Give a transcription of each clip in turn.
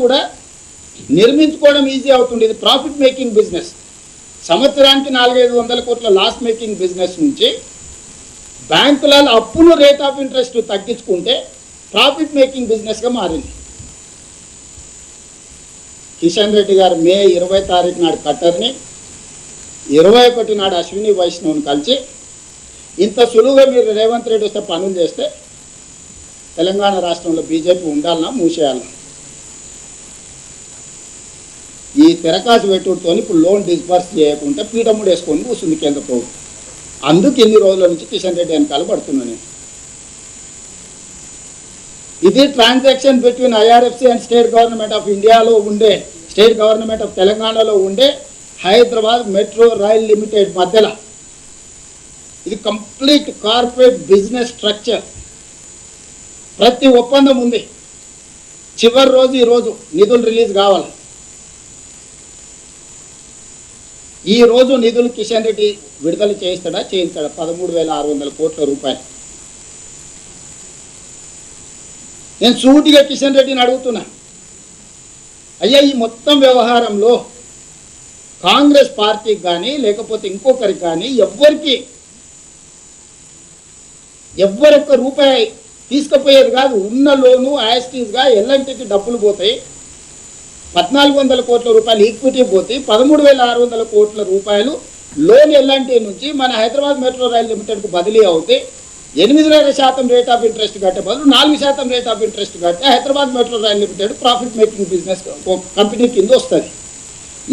కూడా నిర్మించుకోవడం ఈజీ అవుతుంది. ఇది ప్రాఫిట్ మేకింగ్ బిజినెస్. సంవత్సరానికి 400-500 కోట్ల లాస్ మేకింగ్ బిజినెస్ నుంచి బ్యాంకులలో అప్పును రేట్ ఆఫ్ ఇంట్రెస్ట్ తగ్గించుకుంటే ప్రాఫిట్ మేకింగ్ బిజినెస్గా మారింది. కిషన్ రెడ్డి గారు మే 20 తారీఖు నాడు కట్టర్ని, 21 నాడు అశ్విని వైష్ణవ్ని కలిసి ఇంత సులువుగా మీరు రేవంత్ రెడ్డి వస్తే పనులు చేస్తే తెలంగాణ రాష్ట్రంలో బీజేపీ ఉండాలన్నా మూసేయాలన్నా, ఈ తెరకాసు పెట్టుతో ఇప్పుడు లోన్ డిస్బర్స్ చేయకుండా పీఠముడు వేసుకొని కూర్చుంది కేంద్ర ప్రభుత్వం. అందుకు ఇన్ని రోజుల నుంచి కిషన్ రెడ్డి వెనకాల పడుతున్నాను నేను. ఇది transaction between IRFC and state government of ఇండియాలో ఉండే, స్టేట్ గవర్నమెంట్ ఆఫ్ తెలంగాణలో ఉండే హైదరాబాద్ మెట్రో రైల్ లిమిటెడ్ మధ్యలో. ఇది కంప్లీట్ కార్పొరేట్ బిజినెస్ స్ట్రక్చర్. ప్రతి ఒప్పందం ఉంది. చివరి రోజు ఈరోజు నిధులు రిలీజ్ కావాలి. ఈరోజు నిధులు కిషన్ రెడ్డి విడుదల చేయిస్తాడా చేయించాడా? 13,600 కోట్ల రూపాయలు. నేను సూటిగా కిషన్ రెడ్డిని అడుగుతున్నా, అయ్యా ఈ మొత్తం వ్యవహారంలో కాంగ్రెస్ పార్టీకి కానీ లేకపోతే ఇంకొకరికి కానీ ఎవ్వరొక్క రూపాయి తీసుకుపోయేది కాదు. ఉన్న లోను యాస్టీస్గా ఎల్ఎన్టీకి డబ్బులు పోతాయి. 1,400 కోట్ల రూపాయలు ఈక్విటీ పోతాయి. 13,600 కోట్ల రూపాయలు లోన్ ఎల్ఎన్టీ నుంచి మన హైదరాబాద్ మెట్రో రైల్ లిమిటెడ్కు బదిలీ అవుతాయి. 8.5% రేట్ ఆఫ్ ఇంట్రెస్ట్ కట్టే బదులు 4% రేట్ ఆఫ్ ఇంట్రెస్ట్ కట్టే Hyderabad metro rail limited profit making business company కింద వస్తుంది.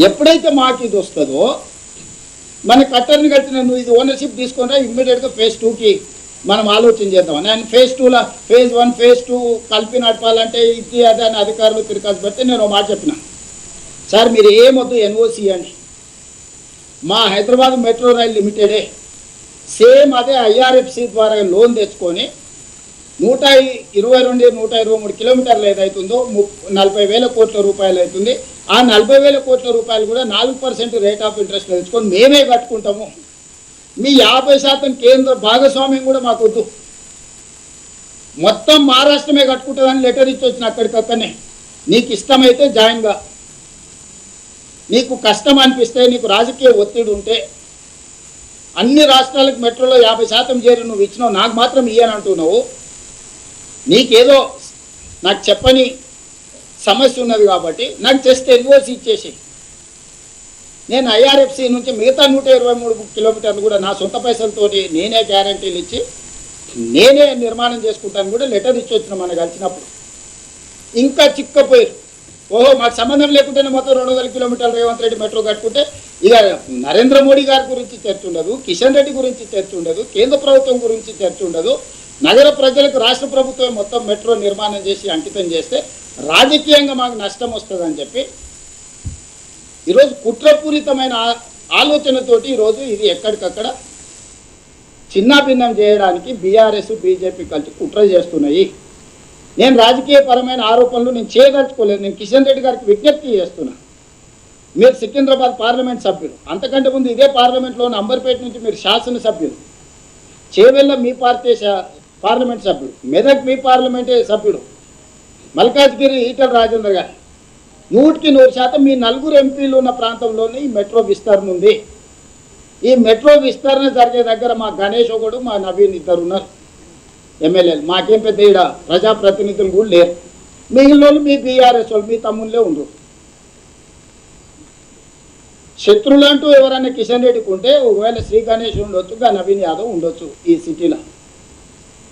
ఎప్పుడైతే మాకు ఇది వస్తుందో, మన కట్టర్ని కట్టిన నువ్వు ఇది ఓనర్షిప్ తీసుకున్నా ఇమ్మీడియట్గా ఫేజ్ 2కి మనం ఆలోచన చేద్దామని. ఆయన ఫేజ్ 2లో ఫేజ్ 1 ఫేజ్ 2 కలిపి నడపాలంటే ఇది అదే అని అధికారులు తిరగాల్సి పెడితే నేను మాట చెప్పిన, సార్ మీరు ఏమొద్దు ఎన్ఓసి అండి, మా హైదరాబాద్ మెట్రో రైల్ లిమిటెడే సేమ్ అదే ఐఆర్ఎఫ్సి ద్వారా లోన్ తెచ్చుకొని 122-123 కిలోమీటర్లు ఏదైతుందో 40,000 కోట్ల రూపాయలు అవుతుంది. ఆ 40,000 కోట్ల రూపాయలు కూడా 4% రేట్ ఆఫ్ ఇంట్రెస్ట్ తెచ్చుకొని మేమే కట్టుకుంటాము. మీ 50% కేంద్ర భాగస్వామ్యం కూడా మాకు వద్దు, మొత్తం మహారాష్ట్రమే కట్టుకుంటుందని లెటర్ ఇచ్చి వచ్చిన అక్కడికక్కడనే. నీకు ఇష్టమైతే జాయిన్గా, నీకు కష్టం అనిపిస్తే, నీకు రాజకీయ ఒత్తిడి ఉంటే అన్ని రాష్ట్రాలకు మెట్రోలో 50% చేరి నువ్వు ఇచ్చినావు, నాకు మాత్రం ఇయ్యని అంటున్నావు. నీకేదో నాకు చెప్పని సమస్య ఉన్నది కాబట్టి నాకు జస్ట్ ఎన్ఓసి ఇచ్చేసి నేను ఐఆర్ఎఫ్సి నుంచి మిగతా 123 కిలోమీటర్లు కూడా నా సొంత పైసలతోటి నేనే గ్యారంటీలు ఇచ్చి నేనే నిర్మాణం చేసుకుంటాను కూడా లెటర్ ఇచ్చి వచ్చిన మనం కలిసినప్పుడు. ఇంకా చిక్కపోయారు, ఓహో మాకు సంబంధం లేకుంటేనే మొత్తం 200 కిలోమీటర్లు రేవంత్ రెడ్డి మెట్రో కట్టుకుంటే ఇక నరేంద్ర మోడీ గారి గురించి చర్చ ఉండదు, కిషన్ రెడ్డి గురించి చర్చ ఉండదు, కేంద్ర ప్రభుత్వం గురించి చర్చ ఉండదు. నగర ప్రజలకు రాష్ట్ర ప్రభుత్వం మొత్తం మెట్రో నిర్మాణం చేసి అంకితం చేస్తే రాజకీయంగా మాకు నష్టం వస్తుందని చెప్పి ఈరోజు కుట్రపూరితమైన ఆలోచనతోటి ఈరోజు ఇది ఎక్కడికక్కడ చిన్నాభిన్నం చేయడానికి బీఆర్ఎస్ బీజేపీ కలిసి కుట్ర చేస్తున్నాయి. నేను రాజకీయపరమైన ఆరోపణలు నేను చేయదలుచుకోలేదు. నేను కిషన్ రెడ్డి గారికి విజ్ఞప్తి చేస్తున్నా, మీరు సికింద్రాబాద్ పార్లమెంట్ సభ్యులు, అంతకంటే ముందు ఇదే పార్లమెంట్లో అంబర్పేట నుంచి మీరు శాసనసభ్యులు, చేవెళ్ళ మీ పార్టీ పార్లమెంట్ సభ్యుడు, మెదక్ మీ పార్లమెంటే సభ్యుడు, మల్కాజ్గిరి ఈటల రాజేందర్ గారు 100% మీ 4 ఎంపీలు ఉన్న ప్రాంతంలోనే ఈ మెట్రో విస్తరణ ఉంది. ఈ మెట్రో విస్తరణ జరిగే దగ్గర మా గణేష్ ఒకడు, మా నవీన్ ఇద్దరు ఉన్నారు ఎమ్మెల్యేలు. మాకేం పెద్ద ఈడ ప్రజాప్రతినిధులు కూడా లేరు. మిగిలిన వాళ్ళు మీ బీఆర్ఎస్ వాళ్ళు, మీ తమ్ముళ్ళే ఉండరు. శత్రువులు అంటూ ఎవరైనా కిషన్ రెడ్డికి ఉంటే ఒకవేళ శ్రీ గణేష్ ఉండొచ్చు, నవీన్ యాదవ్ ఉండొచ్చు ఈ సిటీలో.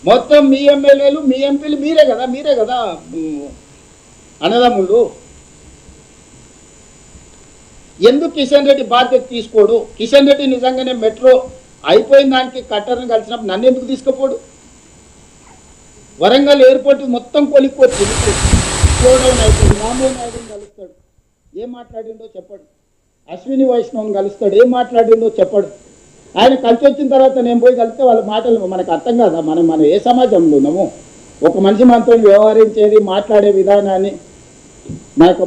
మొత్తం మీ ఎమ్మెల్యేలు మీ ఎంపీలు మీరే కదా అన్నదమ్ముళ్ళు. ఎందుకు కిషన్ రెడ్డి బాధ్యత తీసుకోడు? కిషన్ రెడ్డి నిజంగానే మెట్రో అయిపోయిన దానికి కట్టర్ని కలిసినప్పుడు నన్ను ఎందుకు తీసుకుపోడు? వరంగల్ ఎయిర్పోర్ట్ మొత్తం కొలిక్కొచ్చి స్లోడౌన్ అయిపోయింది. రామ్మోహన్ నాయుడుని కలుస్తాడు, ఏం మాట్లాడిండో చెప్పడు. అశ్విని వైష్ణవ్ని కలుస్తాడు, ఏం మాట్లాడిండో చెప్పడు. ఆయన కలిసి వచ్చిన తర్వాత నేను పోయి కలిస్తే వాళ్ళ మాటలు మనకు అర్థం కాదా? మనం ఏ సమాజంలో ఉన్నాము? ఒక మనిషి మనతో వ్యవహరించేది, మాట్లాడే విధానాన్ని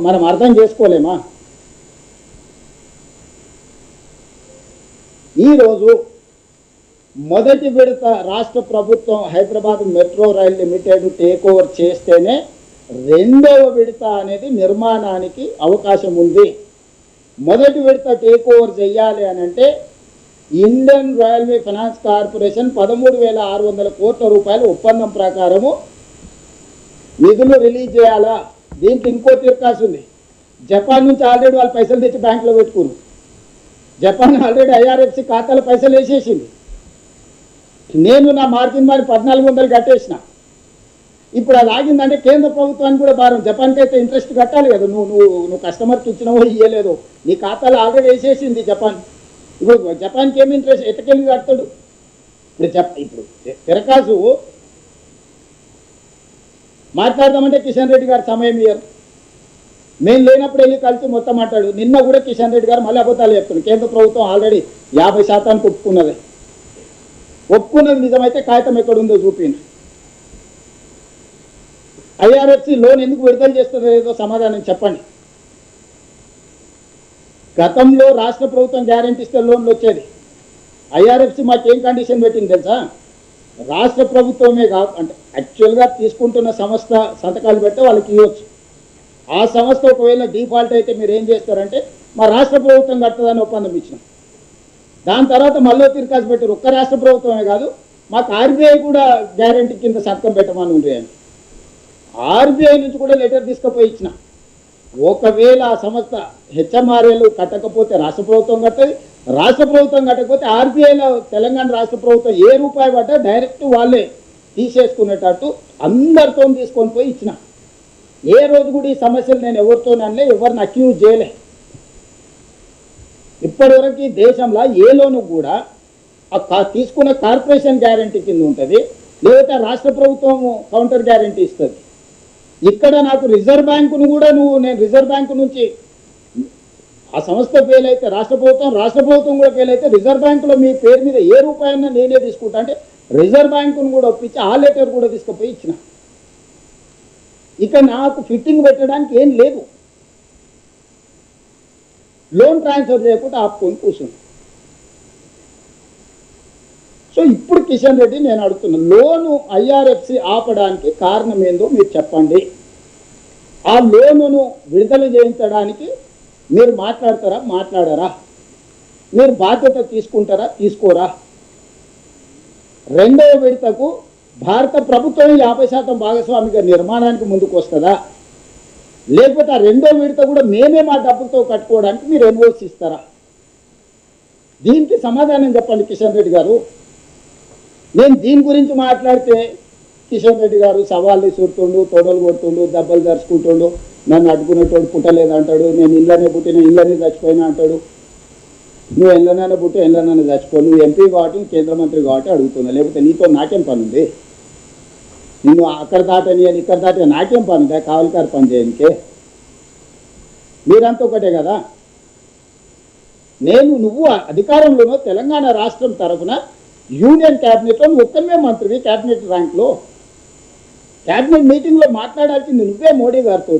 మనం అర్థం చేసుకోలేమా? ఈరోజు మొదటి విడత రాష్ట్ర ప్రభుత్వం Hyderabad metro rail limited take over చేస్తేనే రెండవ విడత అనేది నిర్మాణానికి అవకాశం ఉంది. మొదటి విడత టేక్ ఓవర్ చేయాలి అని అంటే ఇండియన్ రైల్వే ఫైనాన్స్ కార్పొరేషన్ 13,600 కోట్ల రూపాయల ఒప్పందం ప్రకారము నిధులు రిలీజ్ చేయాలా. దీనికి ఇంకో తిరకాసు ఉంది. జపాన్ నుంచి ఆల్రెడీ వాళ్ళు పైసలు తెచ్చి బ్యాంకులో పెట్టుకున్నారు. జపాన్ ఆల్రెడీ ఐఆర్ఎఫ్సి ఖాతాలో పైసలు వేసేసింది. నేను నా మార్జిన్ మరి 1,400 కట్టేసిన. ఇప్పుడు అది ఆగిందంటే కేంద్ర ప్రభుత్వానికి కూడా భారం. జపాన్కి అయితే ఇంట్రెస్ట్ కట్టాలి కదా. నువ్వు కస్టమర్కి ఇచ్చినవో ఇయ్యలేదో నీ ఖాతాలో ఆల్రెడీ వేసేసింది జపాన్. ఇప్పుడు జపాన్కి ఏమి ఇంట్రెస్ట్ ఎట్టకెళ్ళి కడతాడు? ఇప్పుడు తిరకాసు మాట్లాడదామంటే కిషన్ రెడ్డి గారు సమయం ఇయ్యరు. మేము లేనప్పుడు వెళ్ళి కలిసి మొత్తం మాట్లాడు. నిన్న కూడా కిషన్ రెడ్డి గారు మళ్ళీ అబద్ధాలు చెప్తున్నాడు. కేంద్ర ప్రభుత్వం ఆల్రెడీ 50% ఒప్పుకున్నది నిజమైతే కాగితం ఎక్కడుందో చూపింది. ఐఆర్ఎఫ్సి లోన్ ఎందుకు విడుదల చేస్తుందో ఏదో సమాధానం చెప్పండి. గతంలో రాష్ట్ర ప్రభుత్వం గ్యారెంటీ ఇస్తే లోన్లు వచ్చేది. ఐఆర్ఎఫ్సి మాకేం కండిషన్ పెట్టింది తెలుసా? రాష్ట్ర ప్రభుత్వమే అంటే యాక్చువల్గా తీసుకుంటున్న సంస్థ సంతకాలు పెడితే వాళ్ళకి ఇవ్వచ్చు. ఆ సంస్థ ఒకవేళ డిఫాల్ట్ అయితే మీరు ఏం చేస్తారంటే మా రాష్ట్ర ప్రభుత్వం కడుతుందని ఒప్పందం ఇచ్చినాం. దాని తర్వాత మళ్ళీ తిరకాసు పెట్టారు. ఒక్క రాష్ట్ర ప్రభుత్వమే కాదు, మాకు ఆర్బీఐ కూడా గ్యారెంటీ కింద సంతకం పెట్టమని ఉంది అని. ఆర్బీఐ నుంచి కూడా లెటర్ తీసుకుపోయి ఇచ్చిన. ఒకవేళ ఆ సంస్థ హెచ్ఎంఆర్ఏలు కట్టకపోతే రాష్ట్ర ప్రభుత్వం కట్టదు, రాష్ట్ర ప్రభుత్వం కట్టకపోతే ఆర్బీఐలో తెలంగాణ రాష్ట్ర ప్రభుత్వం ఏ రూపాయి పడ్డా డైరెక్ట్ వాళ్ళే తీసేసుకునేటట్టు అందరితో తీసుకొని పోయి ఇచ్చిన. ఏ రోజు కూడా ఈ సమస్యలు నేను ఎవరితోనలే, ఎవరిని అక్యూజ్ చేయలే. ఇప్పటివరకు దేశంలో ఏ లోను కూడా తీసుకున్న కార్పొరేషన్ గ్యారంటీ కింద ఉంటుంది, లేకపోతే రాష్ట్ర ప్రభుత్వం కౌంటర్ గ్యారంటీ ఇస్తుంది. ఇక్కడ నాకు రిజర్వ్ బ్యాంకును కూడా నేను రిజర్వ్ బ్యాంకు నుంచి ఆ సంస్థ ఫెయిల్ అయితే రాష్ట్ర ప్రభుత్వం కూడా ఫెయిల్ అయితే రిజర్వ్ బ్యాంకులో మీ పేరు మీద ఏ రూపాయన్నా నేనే తీసుకుంటా అంటే రిజర్వ్ బ్యాంకును కూడా ఒప్పించి ఆ లెటర్ కూడా తీసుకుపోయి ఇచ్చిన. ఇక నాకు ఫిట్టింగ్ పెట్టడానికి ఏం లేదు. లోన్ ట్రాన్స్ఫర్ చేయకుండా ఆపుకొని కూర్చుంది. సో ఇప్పుడు కిషన్ రెడ్డి నేను అడుగుతున్నా, లోను ఐఆర్ఎఫ్సి ఆపడానికి కారణం ఏందో మీరు చెప్పండి. ఆ లోనును విడుదల చేయించడానికి మీరు మాట్లాడరా? మీరు బాధ్యత తీసుకుంటారా, తీసుకోరా? రెండవ విడతకు భారత ప్రభుత్వం 50% భాగస్వామిగా నిర్మాణానికి ముందుకు వస్తుందా, లేకపోతే ఆ రెండో విడత కూడా మేమే మా డబ్బులతో కట్టుకోవడానికి మీరు ఎన్ఓసి ఇస్తారా? దీనికి సమాధానం చెప్పండి కిషన్ రెడ్డి గారు. నేను దీని గురించి మాట్లాడితే కిషన్ రెడ్డి గారు సవాళ్ళు విసురుతుండు, తొడలు కొడుతుండు, దెబ్బలు దరుచుకుంటుండు, నన్ను అడ్డుకునేటోడు పుట్టలేదంటాడు, నేను ఇళ్ళనే పుట్టిన ఇళ్ళనే చచ్చిపోయినా అంటాడు. నువ్వు ఇళ్ళనైనా పుట్టి ఇళ్ళనైనా చచ్చిపో, నువ్వు ఎంపీ కాబట్టి కేంద్ర మంత్రి కాబట్టి అడుగుతున్నా, లేకపోతే నీతో నాకేం పని ఉంది? నిన్ను అక్కడ దాటని అని ఇక్కడ దాటని నాకేం పని ఉందా? కావలికారు పని చేయనికే మీరంతా ఒకటే కదా. నువ్వు అధికారంలోనో తెలంగాణ రాష్ట్రం తరఫున యూనియన్ క్యాబినెట్లో ఒక్కమే మంత్రివి, క్యాబినెట్ ర్యాంక్లో క్యాబినెట్ మీటింగ్లో మాట్లాడాల్సింది నువ్వే మోడీ గారితో.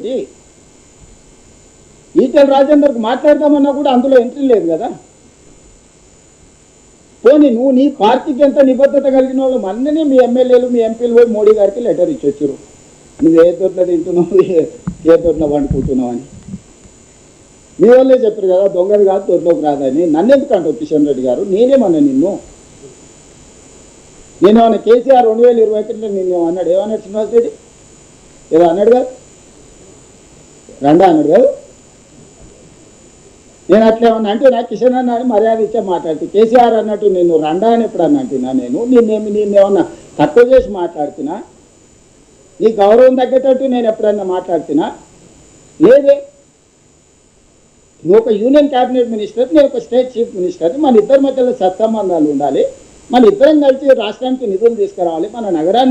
ఈటెల రాజేందర్కి మాట్లాడదామన్నా కూడా అందులో ఎంట్రీ లేదు కదా. పోనీ నువ్వు నీ పార్టీకి ఎంత నిబద్ధత కలిగిన వాళ్ళు అన్నీ మీ ఎమ్మెల్యేలు మీ ఎంపీలు పోయి మోడీ గారికి లెటర్ ఇచ్చొచ్చారు, నువ్వు ఏ తోటలో తింటున్నావు, ఏ తోటలో వండుకుంటున్నావు అని. మీ వాళ్ళే చెప్పారు కదా దొంగది కాదు తోటలోకి రాదని. నన్నెందుకు అంటావు కిషన్ రెడ్డి గారు? నేనేమన్నా నేనేమన్నా కేసీఆర్ 2021 నిన్ను అన్నాడు? ఏమన్నాడు శ్రీనివాస్ రెడ్డి? ఏదో అన్నాడు కాదు, రండా అన్నాడు కాదు. నేను అట్లా ఏమన్నా అంటే నాకు కిషన్ అన్న అని మర్యాద ఇచ్చే మాట్లాడుతూ, కేసీఆర్ అన్నట్టు నేను రండా అని ఎప్పుడు అన్న అంటున్నా? నేనేమన్నా తక్కువ చేసి మాట్లాడుతున్నా? నీ గౌరవం తగ్గేటట్టు నేను ఎప్పుడన్నా మాట్లాడుతున్నా? లేదే. నువ్వు ఒక యూనియన్ క్యాబినెట్ మినిస్టర్, నేను ఒక స్టేట్ చీఫ్ మినిస్టర్. మన ఇద్దరి మధ్యలో సత్సంబంధాలు ఉండాలి. మన ఇద్దరం కలిసి రాష్ట్రానికి నిధులు తీసుకురావాలి, మన నగరాన్ని